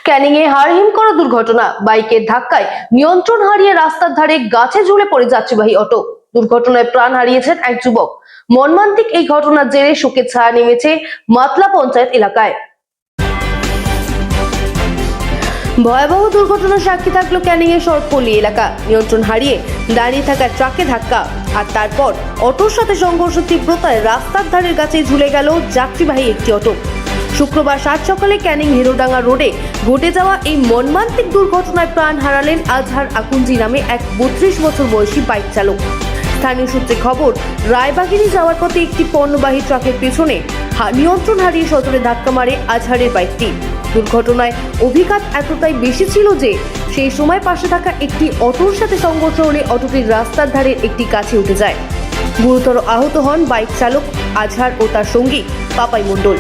ক্যানিংয়ে হাড়হিম করা দুর্ঘটনা, বাইকের ধাক্কায় নিয়ন্ত্রণ হারিয়ে রাস্তার ধারে গাছে ঝুলে পড়ে যাত্রীবাহী অটো। দুর্ঘটনায় প্রাণ হারিয়েছেন এক যুবক। মর্মান্তিক এই ঘটনার জেরে শোকের ছায়া নেমেছে মাতলা পঞ্চায়েত এলাকায়। ভয়াবহ দুর্ঘটনার সাক্ষী থাকলো ক্যানিংয়ের শরৎপল্লী এলাকা। নিয়ন্ত্রণ হারিয়ে দাঁড়িয়ে থাকা ট্রাকে ধাক্কা, আর তারপর অটোর সাথে সংঘর্ষ তীব্রতায় রাস্তার ধারের গাছে ঝুলে গেল যাত্রীবাহী একটি অটো। শুক্রবার সাত সকালে ক্যানিং হেরোডাঙ্গা রোডে ঘটে যাওয়া এই মর্মান্তিক দুর্ঘটনায় প্রাণ হারালেন আজহার আকুঞ্জি নামে এক 32 বছর বয়সী বাইক চালক। স্থানীয় সূত্রে খবর, রায়বাগিনী যাওয়ার পথে একটি পণ্যবাহী ট্রাকের পেছনে নিয়ন্ত্রণ হারিয়ে সজোরে ধাক্কা মারে আজহারের বাইকটি। দুর্ঘটনায় অভিঘাত এতটাই বেশি ছিল যে সেই সময় পাশে থাকা একটি অটোর সাথে সংঘর্ষ হলে অটোটির রাস্তার ধারের একটি গাছে উঠে যায়। গুরুতর আহত হন বাইক চালক আজহার ও তার সঙ্গী পাপাই মণ্ডল।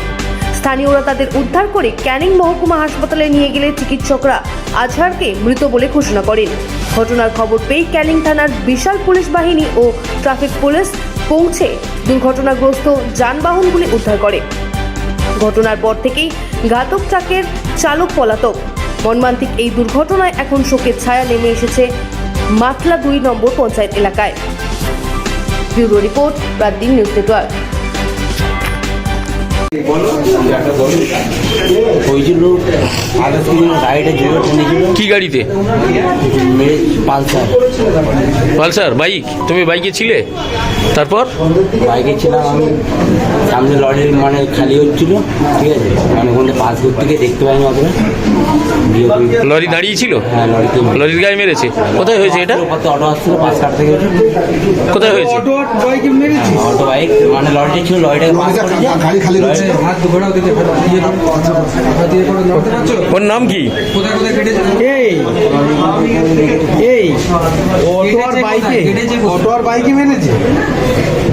স্থানীয়রা তাদের উদ্ধার করে ক্যানিং মহকুমা হাসপাতালে নিয়ে গেলে চিকিৎসকরা আজহারকে মৃত বলে ঘোষণা করেন। ঘটনার খবর পেয়ে ক্যানিং থানার বিশাল পুলিশ বাহিনী ও ট্রাফিক পুলিশ পৌঁছে দুর্ঘটনাগ্রস্ত যানবাহনগুলি উদ্ধার করে। ঘটনার পর থেকেই ঘাতক ট্রাকের চালক পলাতক। মর্মান্তিক এই দুর্ঘটনায় এখন শোকের ছায়া নেমে এসেছে মাতলা 2 নম্বর পঞ্চায়েত এলাকায়। Bureau report, রাতদিন news network. কি গাড়িতে? Pulsar bike. তুমি বাইকে ছিলে? তারপর বাইকে ছিলাম আমি, সামনে লরির মানে খালি হচ্ছিল, ঠিক আছে, মানে ওখানে পাস করতে গিয়ে দেখতে পাইনি অতটা। লরি দাঁড়িয়ে ছিল? হ্যাঁ, লরির গায়ে মেরেছে। কোথায় হয়েছে এটা? অটো আসছিল, পাস কাটতে গেছে। কোথায় হয়েছে? অটো বাইক মানে লরিটা ছিল, লরিটাকে পাস করেছে। ওর নাম কি? অটো আর বাইকে মেরেছে,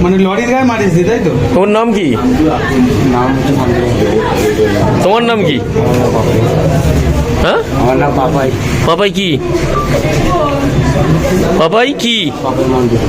মানে লরির গায়ে মারিয়েছে, তাই তো? ওর নাম কি? নাম তোমার নাম কি? হ্যাঁ, আমার নাম পাপাই। পাপাই কি? পাপাই কি? পাপাই মন্দির।